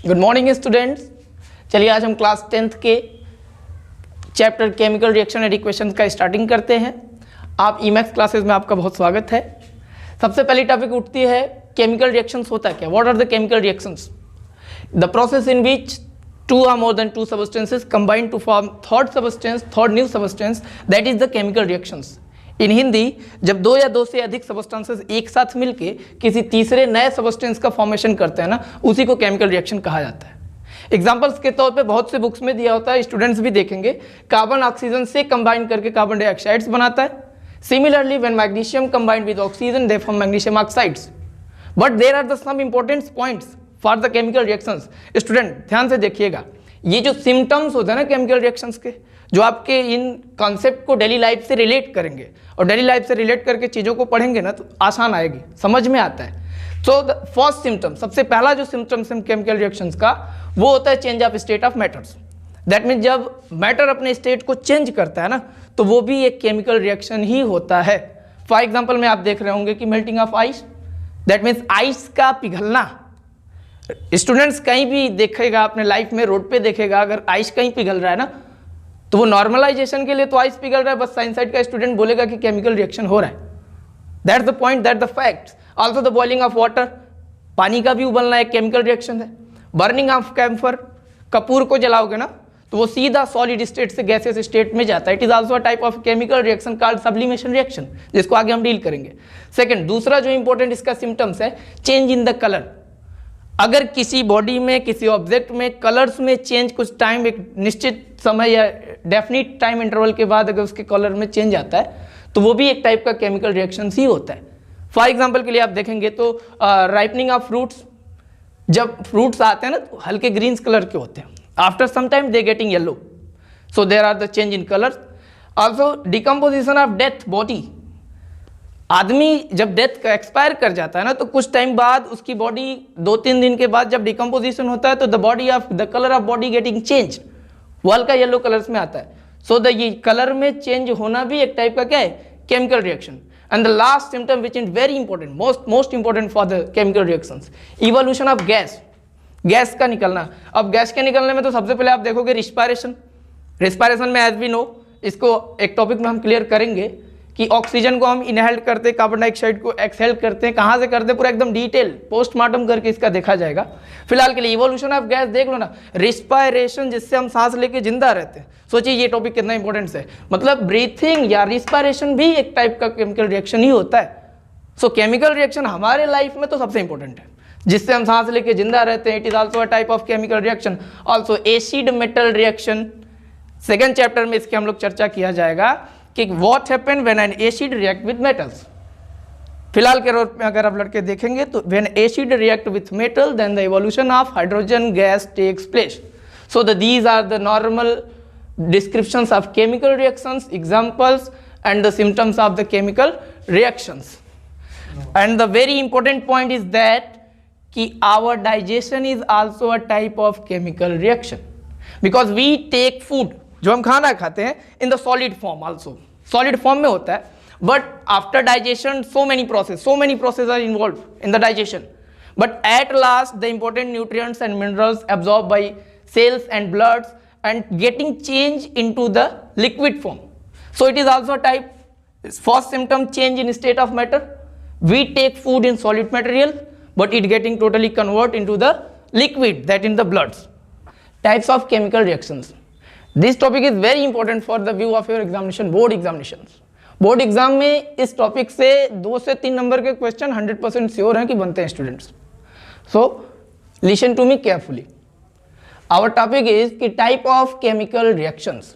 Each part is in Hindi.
Good morning students. चलिए आज हम क्लास 10th के chapter chemical reaction and equation का स्टार्टिंग करते हैं। आप ईमैक्स क्लासेस में आपका बहुत स्वागत है। सबसे पहली टॉपिक उठती है केमिकल रिएक्शंस होता क्या। What are the chemical reactions? The process in which two or more than two substances combine to form third new substance, that is the chemical reactions. इन हिंदी, जब दो या दो से अधिक सबस्टेंसेस एक साथ मिलके किसी तीसरे नए सबस्टेंस का फॉर्मेशन करते हैं ना, उसी को केमिकल रिएक्शन कहा जाता है। एग्जांपल्स के तौर पे बहुत से बुक्स में दिया होता है, स्टूडेंट्स भी देखेंगे। कार्बन ऑक्सीजन से कंबाइन करके कार्बन डाइऑक्साइड्स बनाता है। Similarly when magnesium combined with oxygen they form magnesium oxides. But there are the some important points for the chemical reactions. Student ध्यान से देखिएगा, ये जो सिम्टम्स होते हैं ना केमिकल रिएक्शंस के, जो आपके इन कॉन्सेप्ट को डेली लाइफ से रिलेट करेंगे और डेली लाइफ से रिलेट करके चीज़ों को पढ़ेंगे ना तो आसान आएगी, समझ में आता है। सो द फर्स्ट सिम्टम, सबसे पहला जो सिम्टम्स है केमिकल रिएक्शंस का, वो होता है change of state of matters. That means जब मैटर अपने स्टेट को चेंज करता है ना, तो वो भी एक केमिकल रिएक्शन ही होता है। फॉर एग्जाम्पल में आप देख रहे होंगे कि melting of ice, that means ice का पिघलना। स्टूडेंट्स कहीं भी देखेगा अपने लाइफ में, रोड पे देखेगा, अगर आइस कहीं पिघल रहा है ना, तो वो नॉर्मलाइजेशन के लिए तो आइस पिघल रहा है, बस साइंस साइड का स्टूडेंट बोलेगा कि केमिकल रिएक्शन हो रहा है। That's the point, that the facts. Also the boiling of water, पानी का भी उबलना एक केमिकल रिएक्शन है। बर्निंग ऑफ कैम्फर, कपूर को जलाओगे ना तो वो सीधा सॉलिड स्टेट से गैसेस स्टेट में जाता है। It is also a type of chemical reaction called sublimation reaction, जिसको आगे हम डील करेंगे। सेकंड, दूसरा जो इंपॉर्टेंट इसका सिम्टम्स है चेंज इन द कलर। अगर किसी बॉडी में, किसी ऑब्जेक्ट में कलर्स में चेंज कुछ टाइम, एक निश्चित समय या डेफिनिट टाइम इंटरवल के बाद अगर उसके कलर में चेंज आता है, तो वो भी एक टाइप का केमिकल रिएक्शन ही होता है। फॉर एग्जांपल के लिए आप देखेंगे तो राइपनिंग ऑफ फ्रूट्स, जब फ्रूट्स आते हैं ना तो हल्के ग्रीन कलर के होते हैं। After some time they getting yellow, so there are the change in colours. Also decomposition of death body, आदमी जब डेथ का एक्सपायर कर जाता है ना, तो कुछ टाइम बाद उसकी बॉडी, 2-3 दिन के बाद जब डिकम्पोजिशन होता है, तो the body of the colour of body getting change, वो हल्का येलो कलर्स में आता है। सो द ये कलर में चेंज होना भी एक टाइप का क्या है, chemical reaction. And the last symptom which is very important, most important for the chemical reactions, evolution of gas, gas का निकलना। अब गैस के निकलने में तो सबसे पहले आप देखोगे रिस्पायरेशन। रिस्पायरेशन में एज वी नो, इसको एक टॉपिक में हम क्लियर करेंगे कि ऑक्सीजन को हम इनहेल करते हैं, कार्बन डाइऑक्साइड को एक्सहेल करते हैं, कहाँ से करते हैं, पूरा एकदम डिटेल पोस्टमार्टम करके इसका देखा जाएगा। फिलहाल के लिए इवोल्यूशन ऑफ गैस देख लो ना, रिस्पायरेशन, जिससे हम सांस लेके जिंदा रहते हैं। सोचिए ये टॉपिक कितना इंपॉर्टेंट है, मतलब ब्रीथिंग या रिस्पायरेशन भी एक टाइप का केमिकल रिएक्शन ही होता है। सो केमिकल रिएक्शन हमारे लाइफ में तो सबसे इंपॉर्टेंट है, जिससे हम सांस लेके जिंदा रहते हैं। It is also a type of chemical reaction. Also acid metal reaction, second chapter में इसकी हम लोग चर्चा किया जाएगा कि what happen when an acid react with metals. फिलहाल के रोड में अगर आप लड़के देखेंगे तो when acid react with metal then the evolution of hydrogen gas takes place. So these are the normal descriptions of chemical reactions, examples and the symptoms of the chemical reactions. And the very important point is that कि our digestion is also a type of chemical reaction, because we take food, जो हम खाना खाते हैं, in the solid form, also solid form में होता है। But after digestion so many process are involve in the digestion, but at last the important nutrients and minerals absorb by cells and bloods and getting change into the liquid form. So it is also type, first symptom change in state of matter. We take food in solid material, but it getting totally convert into the liquid, that in the bloods. Types of chemical reactions. This topic is very important for the view of your examination, board examinations. Board exam में इस टॉपिक से 2 से 3 नंबर के क्वेश्चन 100% श्योर हैं कि बनते हैं students. So listen to me carefully. Our topic is कि type of chemical reactions.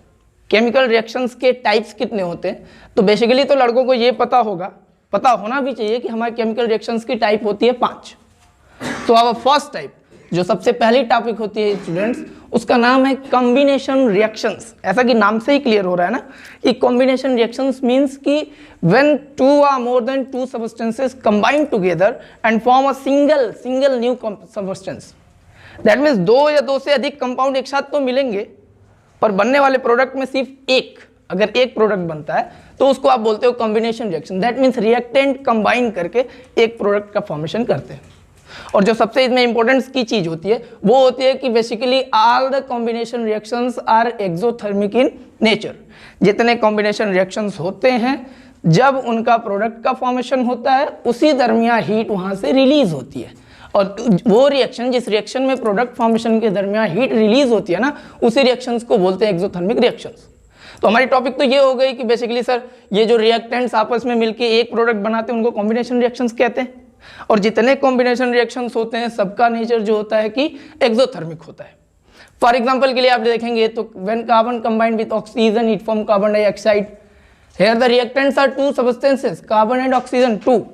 Chemical reactions के टाइप्स कितने होते हैं? तो बेसिकली तो लड़कों को ये पता होगा, पता होना भी चाहिए कि हमारे केमिकल रिएक्शंस की टाइप होती है 5। तो आवर फर्स्ट टाइप, जो सबसे पहली टॉपिक होती है स्टूडेंट्स, उसका नाम है कॉम्बिनेशन रिएक्शंस। ऐसा कि नाम से ही क्लियर हो रहा है ना कि कॉम्बिनेशन रिएक्शंस मींस कि when 2 or more than 2 substances combine together and form a single new substance. That means 2 या 2 से अधिक कंपाउंड एक साथ तो मिलेंगे, पर बनने वाले प्रोडक्ट में सिर्फ एक, अगर एक प्रोडक्ट बनता है तो उसको आप बोलते हो combination reaction. That means reactant combine करके एक प्रोडक्ट का फॉर्मेशन करते हैं। और जो सबसे इसमें इंपॉर्टेंट की चीज होती है वो होती है कि basically all the combination reactions are exothermic in nature. जितने कॉम्बिनेशन रिएक्शंस होते हैं जब उनका प्रोडक्ट का फॉर्मेशन होता है उसी दरमियान हीट वहां से रिलीज होती है, और वो रिएक्शन जिस रिएक्शन में प्रोडक्ट फॉर्मेशन के दरमियान हीट रिलीज होती है ना, उसी रिएक्शंस को बोलते हैं एक्सोथर्मिक रिएक्शंस। तो हमारी टॉपिक तो ये हो गई कि बेसिकली सर ये जो रिएक्टेंट्स आपस में मिलकर एक प्रोडक्ट बनाते हैं उनको कॉम्बिनेशन रिएक्शंस कहते हैं, और जितने कॉम्बिनेशन रिएक्शंस होते हैं सबका नेचर जो होता है कि एक्सोथर्मिक होता है। फॉर एग्जांपल के लिए आप देखेंगे तो when carbon combined with oxygen it form carbon dioxide. Here the reactants are two substances carbon and oxygen two,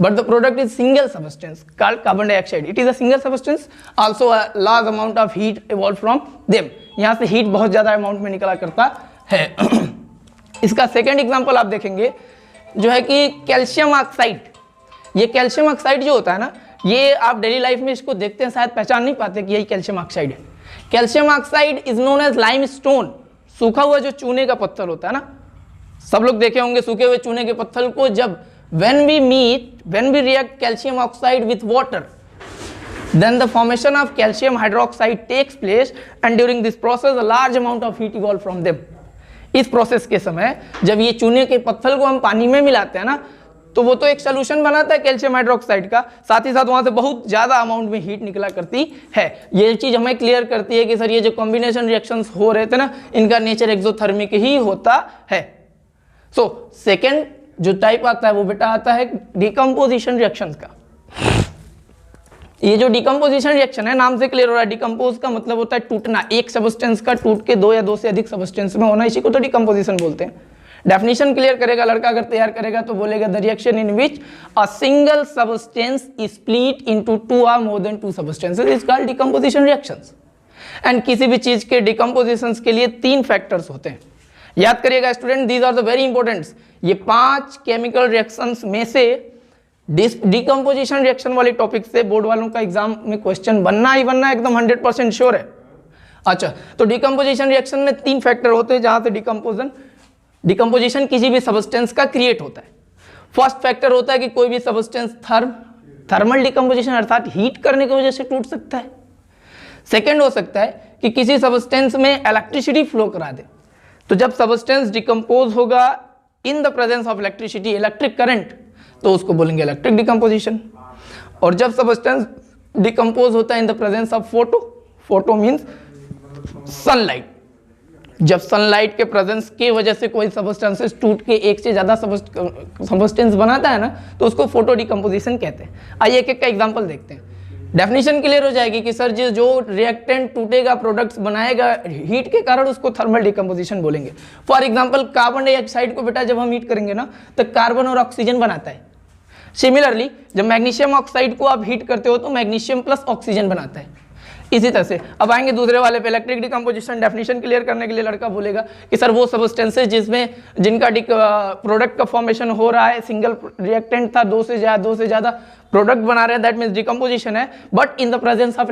but the product is single substance called carbon dioxide. It is a single substance, also a large amount of heat evolved from them. यहाँ से हीट बहुत ज़्यादा अमाउंट में निकला करता है। इसका सेकेंड एग्जाम्पल आप देखेंगे जो है कि कैल्शियम ऑक्साइड। ये कैल्शियम ऑक्साइड जो होता है ना, ये आप डेली लाइफ में इसको देखते हैं शायद पहचान नहीं पाते कि यही कैल्शियम ऑक्साइड है। Calcium oxide is known as limestone. सूखा हुआ जो चूने का पत्थर होता है ना, सब लोग देखे होंगे सूखे हुए चूने के पत्थर को। जब when we react calcium oxide with water, then the formation of calcium hydroxide takes place, and during this process a large amount of heat evolve from them. इस प्रोसेस के समय जब ये चूने के पत्थर को हम पानी में मिलाते हैं ना, तो वो तो एक सोल्यूशन बनाता है कैल्शियम हाइड्रोक्साइड का, साथ ही साथ वहां से बहुत ज्यादा अमाउंट में हीट निकला करती है। ये चीज हमें क्लियर करती है कि सर ये जो कॉम्बिनेशन रिएक्शंस हो रहे थे ना, इनका नेचर एक्सोथर्मिक ही होता है। सो सेकेंड जो टाइप आता है वो बेटा आता है डिकम्पोजिशन रिएक्शंस का। ये जो डिकम्पोजिशन रिएक्शन है नाम से क्लियर हो रहा है, डिकम्पोज का मतलब होता है टूटना, एक सबस्टेंस का टूट के दो या दो से अधिक सबस्टेंस में होना, इसी को तो डिकम्पोजिशन बोलते हैं। डेफिनेशन क्लियर करेगा लड़का अगर तैयार करेगा तो बोलेगा the reaction in which a single substance is split into two और more than two substances is called decomposition reactions. And किसी भी चीज के डिकम्पोजिशन के लिए तीन फैक्टर्स होते हैं, याद करिएगा student, these are the very important. ये 5 केमिकल रिएक्शंस में से डिकम्पोजिशन रिएक्शन वाले टॉपिक से बोर्ड वालों का एग्जाम में क्वेश्चन बनना ही बनना एकदम 100% श्योर है। अच्छा, तो डिकम्पोजिशन रिएक्शन में 3 फैक्टर होते हैं जहां से डिकम्पोजिशन किसी भी सबस्टेंस का क्रिएट होता है। फर्स्ट फैक्टर होता है कि कोई भी सबस्टेंस थर्मल डिकम्पोजिशन अर्थात हीट करने की वजह से टूट सकता है। सेकेंड हो सकता है कि किसी सबस्टेंस में इलेक्ट्रिसिटी फ्लो करा दे, तो जब सबस्टेंस डिकम्पोज होगा in the presence of electricity, electric current, तो उसको बोलेंगे इलेक्ट्रिक डिकम्पोजिशन। और जब सबस्टेंस डिकम्पोज होता है in the presence of photo means sunlight, जब सनलाइट के प्रेजेंस की वजह से कोई सबस्टेंसेस टूट के एक से ज्यादा सबस्टेंस बनाता है ना, तो उसको फोटो डिकम्पोजिशन कहते हैं। आइए एक एक का एग्जांपल देखते हैं, डेफिनेशन क्लियर हो जाएगी कि सर जो रिएक्टेंट टूटेगा प्रोडक्ट्स बनाएगा हीट के कारण, उसको थर्मल डिकम्पोजिशन बोलेंगे। फॉर एग्जांपल कार्बन डाइऑक्साइड को बेटा जब हम हीट करेंगे ना तो कार्बन और ऑक्सीजन बनाता है। सिमिलरली जब मैग्नीशियम ऑक्साइड को आप हीट करते हो तो मैग्नीशियम प्लस ऑक्सीजन बनाता है। इसी तरह से अब आएंगे दूसरे वाले पे, इलेक्ट्रिक डिकम्पोजिशन। डेफिनेशन क्लियर करने के लिए लड़का बोलेगा कि सर वो सबस्टेंसेस जिनका प्रोडक्ट का फॉर्मेशन हो रहा है, सिंगल रिएक्टेंट था, दो से ज्यादा प्रोडक्ट बना रहे हैं, दैट मीन्स डिकम्पोजिशन है, but in the presence of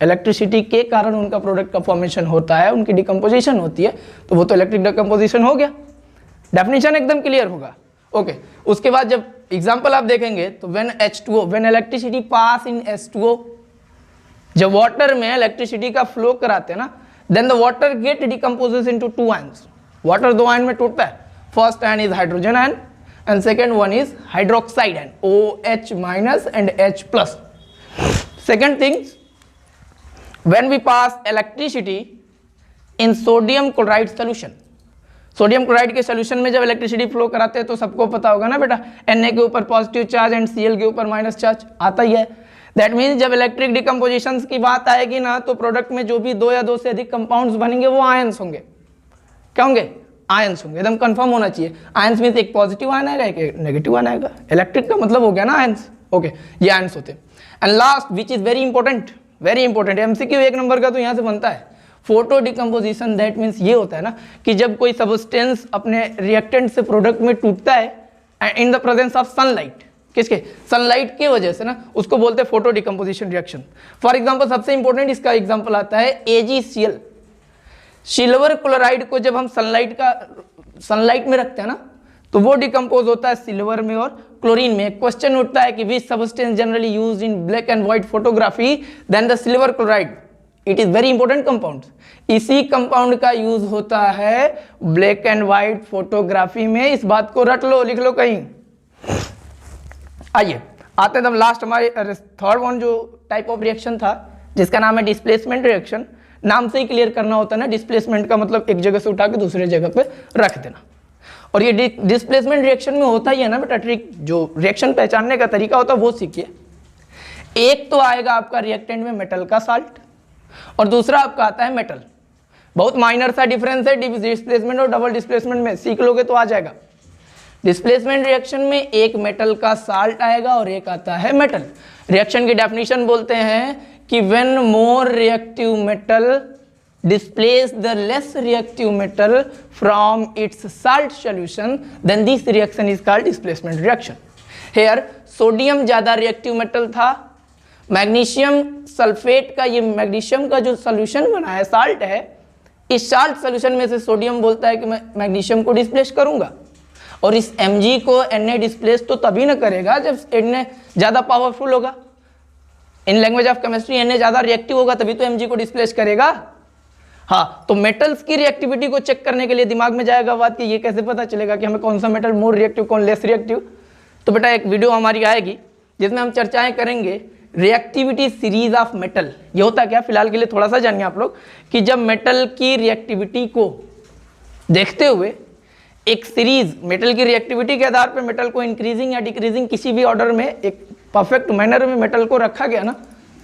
electricity के कारण उनका प्रोडक्ट का फॉर्मेशन होता है, उनकी डिकम्पोजिशन होती है, तो वो तो इलेक्ट्रिक डिकम्पोजिशन हो गया। डेफिनेशन एकदम क्लियर होगा। ओके, उसके बाद जब एग्जाम्पल आप देखेंगे तो when electricity pass in H2O, जब वाटर में इलेक्ट्रिसिटी का फ्लो कराते हैं ना, then the water get decomposes into 2 ions. Water 2 ion में टूटता है, first ion is hydrogen ion and second one is hydroxide ion, OH minus and H plus. Second thing, when we pass electricity in sodium chloride solution, sodium chloride के सोल्यूशन में जब इलेक्ट्रिसिटी फ्लो कराते हैं तो सबको पता होगा ना बेटा, Na के ऊपर पॉजिटिव चार्ज एंड Cl के ऊपर माइनस चार्ज आता ही है। दैट मीन्स जब इलेक्ट्रिक डिकम्पोजिशन की बात आएगी ना, तो प्रोडक्ट में जो भी 2 या 2 से अधिक कंपाउंड्स बनेंगे वो आयंस होंगे। क्या होंगे? आयंस होंगे, एकदम कंफर्म होना चाहिए। आयंस मीन्स एक पॉजिटिव आयन आएगा, एक नेगेटिव आयन आएगा। इलेक्ट्रिक का मतलब हो गया ना आयंस। ओके, ये आयंस होते हैं। And last which is very important MCQ 1 number का तो यहाँ से बनता है, फोटो डिकम्पोजिशन। दैट मीन्स ये होता है ना कि जब कोई सबस्टेंस अपने रिएक्टेंट से प्रोडक्ट में टूटता है in the presence of sunlight, किसके? सनलाइट की वजह से ना, उसको बोलते हैं photo decomposition reaction. For example सबसे इंपॉर्टेंट इसका एग्जाम्पल आता है AgCl। सिल्वर क्लोराइड को जब हम सनलाइट में रखते हैं ना, तो वो डिकम्पोज होता है सिल्वर में और क्लोरीन में क्वेश्चन उठता है कि which substance generally used in black and white photography then the silver chloride, it is very important compound. इसी कंपाउंड का यूज होता है ब्लैक एंड व्हाइट फोटोग्राफी में, इस बात को रट लो, लिख लो कहीं। आइए आते हैं तब लास्ट हमारे थर्ड वन जो टाइप ऑफ रिएक्शन था जिसका नाम है डिस्प्लेसमेंट रिएक्शन। नाम से ही क्लियर करना होता है ना, डिस्प्लेसमेंट का मतलब एक जगह से उठा के दूसरे जगह पे रख देना। और ये डिस्प्लेसमेंट रिएक्शन में होता ही है ना बेटा, ट्रिक जो रिएक्शन पहचानने का तरीका होता है वो सीखिए। एक तो आएगा आपका रिएक्टेंट में मेटल का साल्ट और दूसरा आपका आता है मेटल। बहुत माइनर सा डिफरेंस है डिस्प्लेसमेंट और डबल डिस्प्लेसमेंट में, सीख लोगे तो आ जाएगा। डिस्प्लेसमेंट रिएक्शन में एक मेटल का साल्ट आएगा और एक आता है मेटल। रिएक्शन की डेफिनेशन बोलते हैं कि when more reactive metal displace the less reactive metal from its salt solution, then this reaction is called displacement reaction. Here sodium ज़्यादा रिएक्टिव मेटल था, मैग्नीशियम सल्फेट का ये मैग्नीशियम का जो सोल्यूशन बना है साल्ट है, इस साल्ट सोल्यूशन में से सोडियम बोलता है कि मैं मैग्नीशियम को डिस्प्लेस करूंगा और इस Mg को Na डिस्प्लेस तो तभी ना करेगा जब Na ज़्यादा पावरफुल होगा। In language of chemistry Na ज़्यादा रिएक्टिव होगा तभी तो Mg को डिस्प्लेस करेगा। हाँ, तो मेटल्स की रिएक्टिविटी को चेक करने के लिए दिमाग में जाएगा बात कि ये कैसे पता चलेगा कि हमें कौन सा मेटल मोर रिएक्टिव कौन लेस रिएक्टिव। तो बेटा एक वीडियो हमारी आएगी जिसमें हम चर्चाएं करेंगे रिएक्टिविटी सीरीज ऑफ मेटल। ये होता क्या, फिलहाल के लिए थोड़ा सा जानिए आप लोग कि जब मेटल की रिएक्टिविटी को देखते हुए एक सीरीज मेटल की रिएक्टिविटी के आधार पर मेटल को इंक्रीजिंग या डिक्रीजिंग किसी भी ऑर्डर में एक परफेक्ट मैनर में मेटल को रखा गया ना,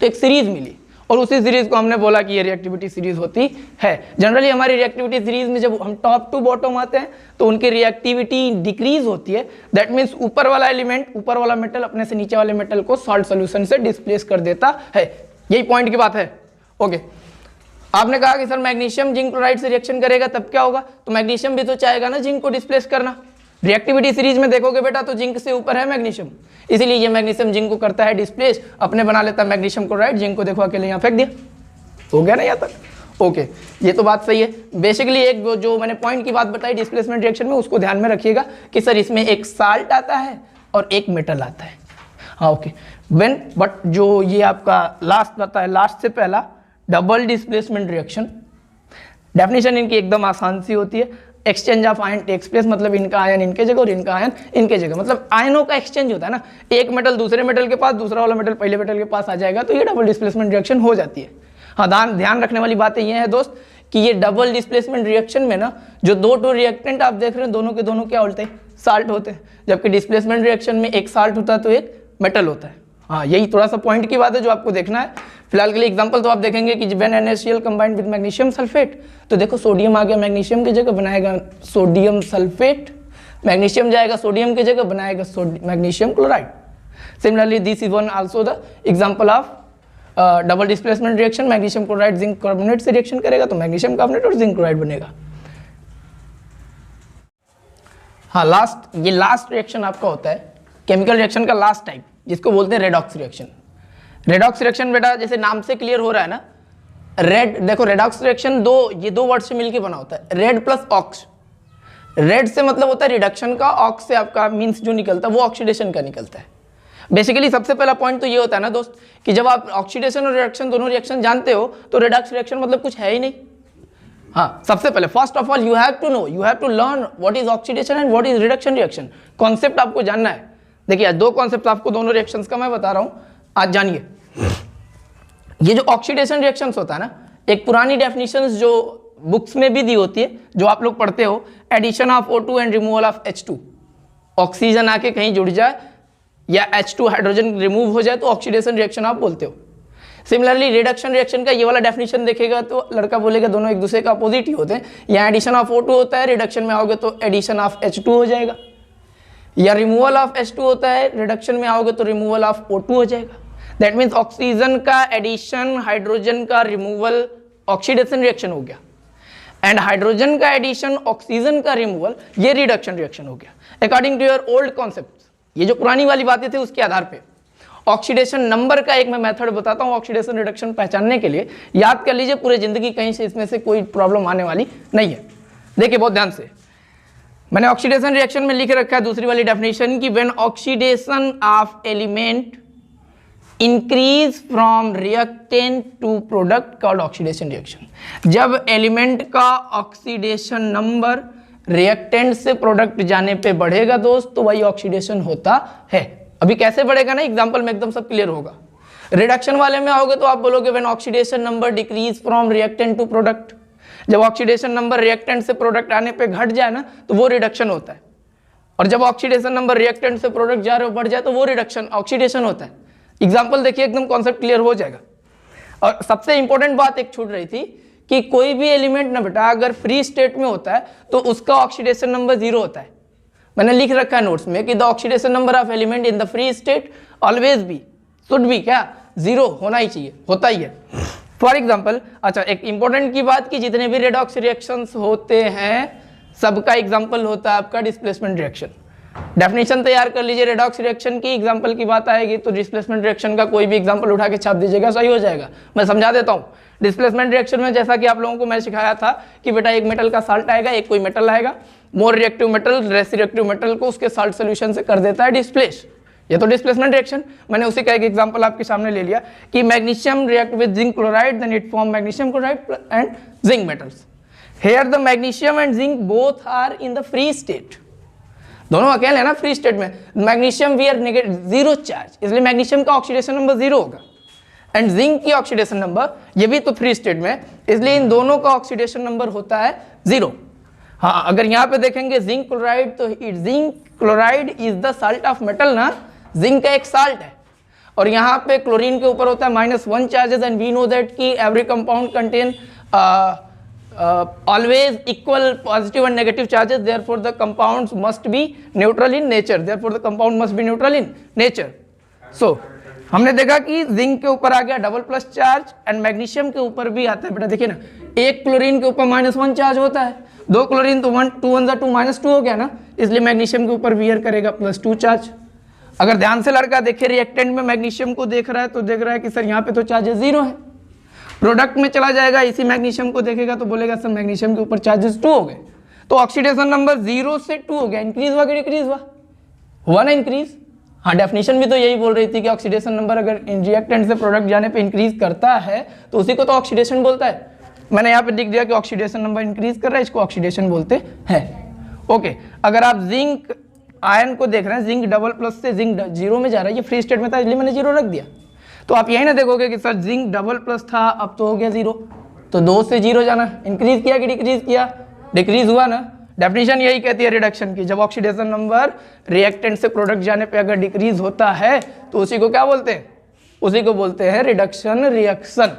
तो एक सीरीज मिली और उसी सीरीज को हमने बोला कि ये रिएक्टिविटी सीरीज होती है। जनरली हमारी रिएक्टिविटी सीरीज में जब हम टॉप टू बॉटम आते हैं तो उनकी रिएक्टिविटी डिक्रीज होती है। दैट मीन्स ऊपर वाला एलिमेंट, ऊपर वाला मेटल अपने से नीचे वाले मेटल को सॉल्ट सोल्यूशन से डिस्प्लेस कर देता है। यही पॉइंट की बात है। ओके, आपने कहा कि सर मैग्नीशियम जिंक क्लोराइड से रिएक्शन करेगा तब क्या होगा, तो मैग्नीशियम भी तो चाहेगा ना जिंक को डिस्प्लेस करना। रिएक्टिविटी सीरीज में देखोगे बेटा तो जिंक से ऊपर है मैग्नीशियम, इसीलिए ये मैग्नीशियम जिंक को करता है डिस्प्लेस, अपने बना लेता है मैग्नीशियम क्लोराइड, जिंक को देखो अकेले यहाँ फेंक दिया। हो गया ना यहाँ तक। ओके, ये तो बात सही है। बेसिकली एक जो मैंने पॉइंट की बात बताई डिस्प्लेसमेंट रिएक्शन में, उसको ध्यान में रखिएगा कि सर इसमें एक साल्ट आता है और एक मेटल आता है। हाँ ओके, बट जो ये आपका लास्ट आता है, लास्ट से पहला डबल डिस्प्लेसमेंट रिएक्शन, डेफिनेशन इनकी एकदम आसान सी होती है। Exchange of ion takes place, मतलब इनका आयन इनके जगह और इनका आयन इनके जगह, मतलब आयनों का एक्सचेंज होता है ना, एक मेटल दूसरे मेटल के पास, दूसरा वाला मेटल पहले मेटल के पास आ जाएगा, तो ये डबल डिस्प्लेसमेंट रिएक्शन हो जाती है। हाँ, ध्यान रखने वाली बातें ये है दोस्त कि ये डबल डिस्प्लेसमेंट रिएक्शन में ना जो दो रिएक्टेंट आप देख रहे हैं दोनों के दोनों क्या होते हैं, साल्ट होते हैं, जबकि डिस्प्लेसमेंट रिएक्शन में एक साल्ट होता है तो एक मेटल होता है। हाँ, यही थोड़ा सा पॉइंट की बात है जो आपको देखना है। फिलहाल के लिए एग्जांपल तो आप देखेंगे कि when NaCl combined with magnesium sulphate, तो देखो सोडियम आ गया मैग्नीशियम की जगह बनाएगा सोडियम सल्फेट, मैग्नीशियम जाएगा सोडियम की जगह बनाएगा magnesium chloride. Similarly this is one also the example of double displacement reaction. Magnesium chloride zinc carbonate से रिएक्शन करेगा तो मैग्नीशियम कार्बोनेट और जिंक क्लोराइड बनेगा। हाँ, ये लास्ट रिएक्शन आपका होता है केमिकल रिएक्शन का लास्ट टाइप, जिसको बोलते हैं रेडॉक्स रिएक्शन। रेडॉक्स रिएक्शन बेटा जैसे नाम से क्लियर हो रहा है ना, रेड, देखो रेडॉक्स रिएक्शन ये दो वर्ड से मिलके बना होता है, रेड प्लस ऑक्स। रेड से मतलब होता है रिडक्शन का, ऑक्स से आपका मीन्स जो निकलता है वो ऑक्सीडेशन का निकलता है। बेसिकली सबसे पहला पॉइंट तो ये होता है ना दोस्त कि जब आप ऑक्सीडेशन और रिडक्शन दोनों रिएक्शन जानते हो तो रेडॉक्स रिएक्शन मतलब कुछ है ही नहीं। हाँ, सबसे पहले first of all you have to know, you have to learn what is oxidation and what is reduction reaction. Concept आपको जानना है। देखिए आज दो कॉन्सेप्ट आपको दोनों रिएक्शंस का मैं बता रहा हूं, आज जानिए। ये जो ऑक्सीडेशन रिएक्शंस होता है ना, एक पुरानी डेफिनेशंस जो बुक्स में भी दी होती है, जो आप लोग पढ़ते हो, addition of O2 and removal of H2। Oxygen आके कहीं जुड़ जाए या H2 हाइड्रोजन रिमूव हो जाए तो ऑक्सीडेशन रिएक्शन आप बोलते हो। सिमिलरली रिडक्शन रिएक्शन का ये वाला डेफिनेशन देखेगा तो लड़का बोलेगा दोनों एक दूसरे का अपोजिट ही होते हैं। या एडिशन ऑफ O2 होता है, रिडक्शन में आओगे तो एडिशन ऑफ H2 हो जाएगा, या रिमूवल ऑफ H2 होता है, रिडक्शन में आओगे तो रिमूवल ऑफ O2 हो जाएगा। दैट मीन्स ऑक्सीजन का एडिशन, हाइड्रोजन का रिमूवल, ऑक्सीडेशन रिएक्शन हो गया, एंड हाइड्रोजन का एडिशन, ऑक्सीजन का रिमूवल, ये रिडक्शन रिएक्शन हो गया according to your old concept. ये जो पुरानी वाली बातें थी उसके आधार पे ऑक्सीडेशन नंबर का एक मैं मेथड बताता हूँ ऑक्सीडेशन रिडक्शन पहचानने के लिए, याद कर लीजिए पूरे जिंदगी, कहीं से इसमें से कोई प्रॉब्लम आने वाली नहीं है। देखिए बहुत ध्यान से, मैंने ऑक्सीडेशन रिएक्शन में लिख रखा है दूसरी वाली डेफिनेशन की, when oxidation of element increase from reactant to product called oxidation reaction. जब एलिमेंट का ऑक्सीडेशन नंबर रिएक्टेंट से प्रोडक्ट जाने पे बढ़ेगा दोस्त, तो वही ऑक्सीडेशन होता है। अभी कैसे बढ़ेगा ना, एग्जांपल में एकदम सब क्लियर होगा। रिडक्शन वाले में आओगे तो आप बोलोगे when oxidation number decrease from reactant to product. जब ऑक्सीडेशन नंबर रिएक्टेंट से प्रोडक्ट आने पे घट जाए ना, तो वो रिडक्शन होता है। और जब ऑक्सीडेशन नंबर रिएक्टेंट से प्रोडक्ट जा रहे हो बढ़ जाए, तो वो रिडक्शन ऑक्सीडेशन होता है। एग्जाम्पल देखिए, एकदम कॉन्सेप्ट क्लियर हो जाएगा। और सबसे इंपॉर्टेंट बात एक छूट रही थी कि कोई भी एलिमेंट ना बेटा अगर फ्री स्टेट में होता है तो उसका ऑक्सीडेशन नंबर 0 होता है। मैंने लिख रखा है नोट्स में कि the oxidation number of element in the free state always be, should be क्या, 0 होना ही चाहिए, होता ही है। फॉर एग्जाम्पल, अच्छा एक इंपॉर्टेंट की बात कि जितने भी रेडॉक्स रिएक्शंस होते हैं सबका एग्जाम्पल होता है आपका डिस्प्लेसमेंट रिएक्शन। डेफिनेशन तैयार कर लीजिए रेडॉक्स रिएक्शन की, एग्जाम्पल की बात आएगी तो डिस्प्लेसमेंट रिएक्शन का कोई भी एग्जाम्पल उठा के छाप दीजिएगा, सही हो जाएगा। मैं समझा देता हूँ। डिस्प्लेसमेंट रिएक्शन में जैसा कि आप लोगों को मैं सिखाया था कि बेटा एक मेटल का साल्ट आएगा, एक कोई मेटल आएगा, more reactive metal less reactive metal को उसके साल्ट सोल्यूशन से कर देता है डिस्प्लेस। ये तो डिस्प्लेसमेंट रिएक्शन। मैंने उसी का एक एग्जांपल आपके सामने ले लिया कि magnesium react with zinc chloride, then it form magnesium chloride and zinc metals. Here the magnesium and zinc both are in the free state. दोनों अकेले है ना फ्री स्टेट में। Magnesium we are negative 0 charge, इसलिए मैग्नीशियम का ऑक्सीडेशन नंबर 0 होगा। एंड जिंक की ऑक्सीडेशन नंबर, ये भी तो फ्री स्टेट में, इसलिए इन दोनों का ऑक्सीडेशन नंबर होता है 0। हाँ, अगर यहाँ पे देखेंगे जिंक क्लोराइड, तो zinc chloride is the salt of metal ना, जिंक का एक साल्ट है। और यहाँ पे क्लोरीन के ऊपर होता है -1 charges, and we know that कि every compound contain always equal positive and negative charges, therefore the compounds must be neutral in nature, therefore the compound must be neutral in nature. So हमने देखा कि जिंक के ऊपर आ गया double plus charge, and magnesium के ऊपर भी आता है बेटा। देखिए ना, एक क्लोरीन के ऊपर -1 चार्ज होता है, 2 क्लोरीन तो 2 1 2 -2 हो गया ना, इसलिए मैग्नीशियम के ऊपर वियर करेगा +2 चार्ज। अगर ध्यान से लड़का देखे रिएक्टेंट में मैग्नीशियम को देख रहा है तो देख रहा है कि सर यहाँ पे तो चार्जेस 0 है। प्रोडक्ट में चला जाएगा, इसी मैग्नीशियम को देखेगा तो बोलेगा सर मैग्नीशियम के ऊपर चार्जेस 2 हो गए। तो ऑक्सीडेशन नंबर 0 से 2 हो गया, इंक्रीज हुआ कि डिक्रीज हुआ ना इंक्रीज। हाँ, डेफिनेशन भी तो यही बोल रही थी कि ऑक्सीडेशन नंबर अगर रिएक्टेंट से प्रोडक्ट जाने पे इंक्रीज करता है तो उसी को तो ऑक्सीडेशन बोलता है। मैंने यहाँ पे लिख दिया कि ऑक्सीडेशन नंबर इंक्रीज कर रहा है, इसको ऑक्सीडेशन बोलते हैं। ओके, अगर आप जिंक आयन को देख रहे हैं, जिंक डबल प्लस से जिंक 0 में जा रहा है, ये फ्री स्टेट में था इसलिए मैंने 0 रख दिया। तो आप यही ना देखोगे कि सर जिंक डबल प्लस था, अब तो हो गया 0, तो 2 से 0 जाना, इंक्रीज किया कि डिक्रीज किया, डिक्रीज हुआ ना। डेफिनेशन यही कहती है रिडक्शन की, जब ऑक्सीडेशन नंबर रिएक्टेंट से प्रोडक्ट जाने पे अगर डिक्रीज होता है तो उसी को क्या बोलते हैं, उसी को बोलते हैं रिडक्शन रिएक्शन।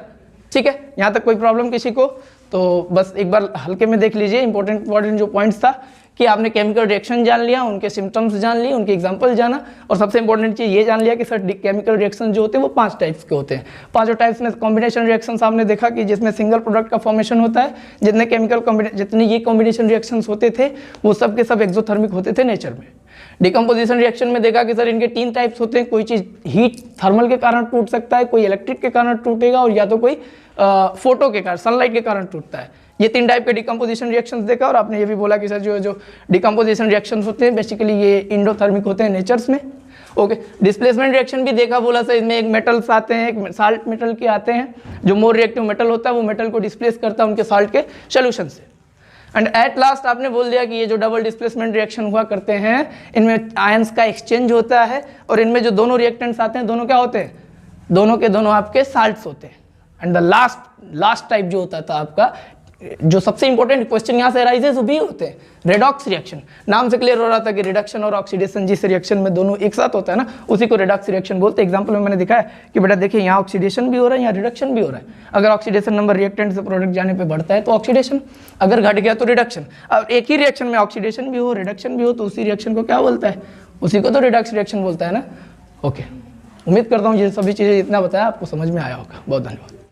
ठीक है, यहाँ तक कोई प्रॉब्लम किसी को? तो बस एक बार हल्के में देख लीजिए इंपॉर्टेंट जो पॉइंट्स था कि आपने केमिकल रिएक्शन जान लिया, उनके सिम्टम्स जान लिए, उनके एग्जांपल जाना, और सबसे इंपॉर्टेंट चीज़ ये जान लिया कि सर केमिकल रिएक्शन जो होते हैं वो 5 टाइप्स के होते हैं। 5 टाइप्स में कॉम्बिनेशन रिएक्शन आपने देखा कि जिसमें सिंगल प्रोडक्ट का फॉर्मेशन होता है। जितने ये कॉम्बिनेशन रिएक्शंस होते थे वो सब के सब एक्सोथर्मिक होते थे नेचर में। डिकम्पोजिशन रिएक्शन में देखा कि सर इनके 3 टाइप्स होते हैं, कोई चीज़ हीट थर्मल के कारण टूट सकता है, कोई इलेक्ट्रिक के कारण टूटेगा, और या तो कोई फोटो के कारण सनलाइट के कारण टूटता है। ये 3 टाइप के डिकम्पोजिशन रिएक्शंस देखा, और आपने ये भी बोला कि सर जो डिकम्पोजिशन रिएक्शंस होते हैं बेसिकली ये इंडोथर्मिक होते हैं नेचर्स में। ओके, डिस्प्लेसमेंट रिएक्शन भी देखा, बोला सर इसमें एक मेटल्स आते हैं, एक साल्ट मेटल के आते हैं, जो मोर रिएक्टिव मेटल होता है वो मेटल को डिस्प्लेस करता है उनके साल्ट के सोल्यूशन से। एंड एट लास्ट आपने बोल दिया कि ये जो डबल डिस्प्लेसमेंट रिएक्शन हुआ करते हैं इनमें आयंस का एक्सचेंज होता है, और इनमें जो दोनों रिएक्टेंट्स आते हैं दोनों क्या होते हैं, दोनों के दोनों आपके साल्ट्स होते हैं। एंड द लास्ट टाइप जो होता था आपका, जो सबसे इंपॉर्टेंट क्वेश्चन यहाँ से अराइजेस भी होते हैं, रेडॉक्स रिएक्शन। नाम से क्लियर हो रहा था कि रिडक्शन और ऑक्सीडेशन जिस रिएक्शन में दोनों एक साथ होता है ना, उसी को रेडॉक्स रिएक्शन बोलते हैं। एग्जांपल में मैंने दिखाया कि बेटा देखिए यहाँ ऑक्सीडेशन भी हो रहा है, यहाँ रिडक्शन भी हो रहा है। अगर ऑक्सीडेशन नंबर रिएक्टेंट से प्रोडक्ट जाने पे बढ़ता है तो ऑक्सीडेशन, अगर घट गया तो रिडक्शन। अब एक ही रिएक्शन में ऑक्सीडेशन भी हो रिडक्शन भी हो तो उसी रिएक्शन को क्या बोलता है, उसी को तो रिडक्स रिएक्शन बोलता है ना। ओके, उम्मीद करता हूँ ये सभी चीज़ें इतना बताया आपको समझ में आया होगा। बहुत धन्यवाद।